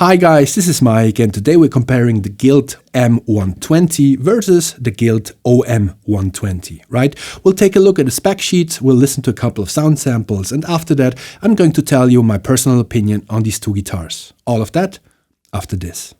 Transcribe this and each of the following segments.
Hi guys, this is Mike and today we're comparing the Guild M-120 versus the Guild OM-120, right? We'll take a look at the spec sheet, we'll listen to a couple of sound samples, and after that I'm going to tell you my personal opinion on these two guitars. All of that after this.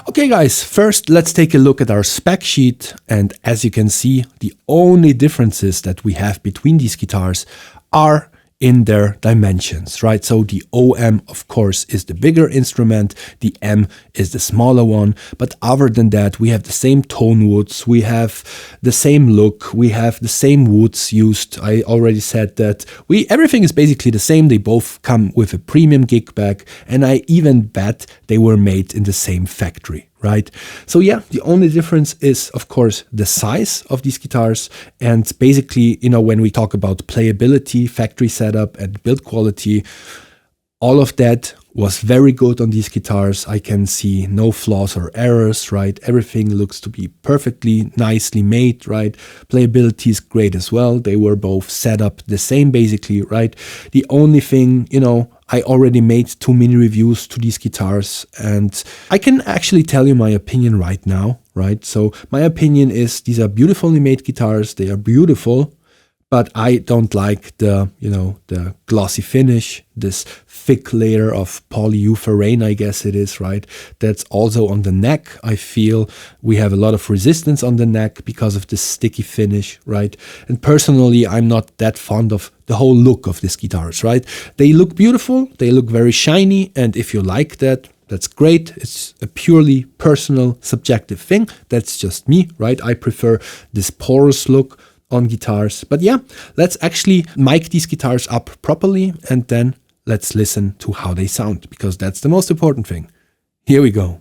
Okay guys, first let's take a look at our spec sheet, and as you can see, the only differences that we have between these guitars are in their dimensions, right? So the OM, of course, is the bigger instrument, the M is the smaller one, but other than that, we have the same tone woods, we have the same look, we have the same woods used. I already said that everything is basically the same. They both come with a premium gig bag, and I even bet they were made in the same factory, right? So yeah, the only difference is, of course, the size of these guitars. And basically, you know, when we talk about playability, factory setup, and build quality, all of that was very good on these guitars. I can see no flaws or errors, right? Everything looks to be perfectly nicely made, right? Playability is great as well. They were both set up the same, basically, right? The only thing, you know, I already made too many reviews to these guitars, and I can actually tell you my opinion right now, right? So my opinion is these are beautifully made guitars. They are beautiful, but I don't like the, you know, the glossy finish, this thick layer of polyurethane, I guess it is, right? That's also on the neck. I feel we have a lot of resistance on the neck because of the sticky finish, right? And personally, I'm not that fond of the whole look of these guitars, right? They look beautiful, they look very shiny, and if you like that, that's great. It's a purely personal, subjective thing. That's just me, right? I prefer this porous look on guitars. But yeah, let's actually mic these guitars up properly, and then let's listen to how they sound, because that's the most important thing. Here we go.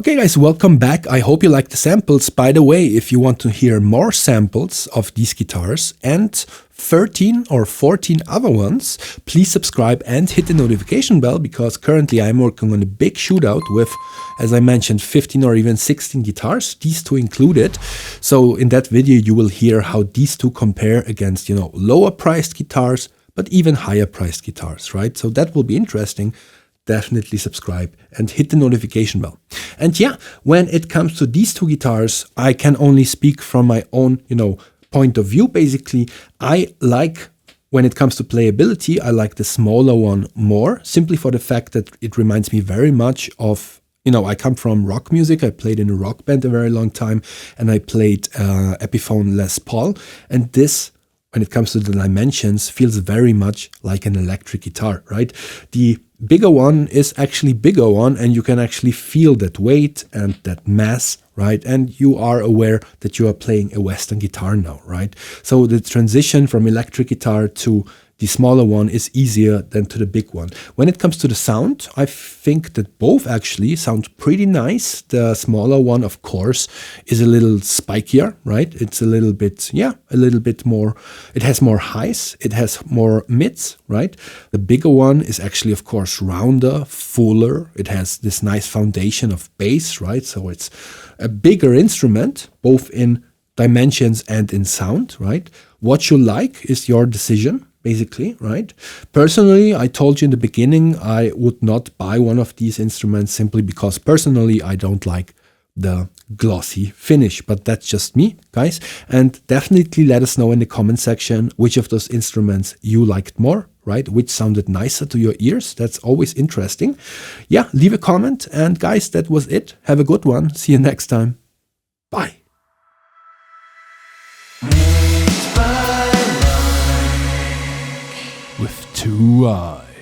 Okay guys, welcome back. I hope you like the samples. By the way, if you want to hear more samples of these guitars and 13 or 14 other ones, please subscribe and hit the notification bell, because currently I'm working on a big shootout with, as I mentioned, 15 or even 16 guitars, these two included. So in that video you will hear how these two compare against, lower priced guitars, but even higher priced guitars, right? So that will be interesting. Definitely subscribe and hit the notification bell. And yeah, when it comes to these two guitars, I can only speak from my own, point of view. Basically, I like, when it comes to playability, I like the smaller one more, simply for the fact that it reminds me very much of, I come from rock music. I played in a rock band a very long time, and I played Epiphone Les Paul. And this, when it comes to the dimensions, feels very much like an electric guitar, right? The bigger one is actually bigger one, and you can actually feel that weight and that mass, right? And you are aware that you are playing a Western guitar now, right? So the transition from electric guitar to the smaller one is easier than to the big one. When it comes to the sound, I think that both actually sound pretty nice. The smaller one, of course, is a little spikier, right? It's a little bit more, it has more highs, it has more mids, right? The bigger one is actually, of course, rounder, fuller. It has this nice foundation of bass, right? So it's a bigger instrument, both in dimensions and in sound, right? What you like is your decision, basically, right? Personally, I told you in the beginning, I would not buy one of these instruments simply because personally I don't like the glossy finish, but that's just me, guys. And definitely let us know in the comment section which of those instruments you liked more, right? Which sounded nicer to your ears. That's always interesting. Yeah, leave a comment. And guys, that was it. Have a good one. See you next time. Bye. With two eyes.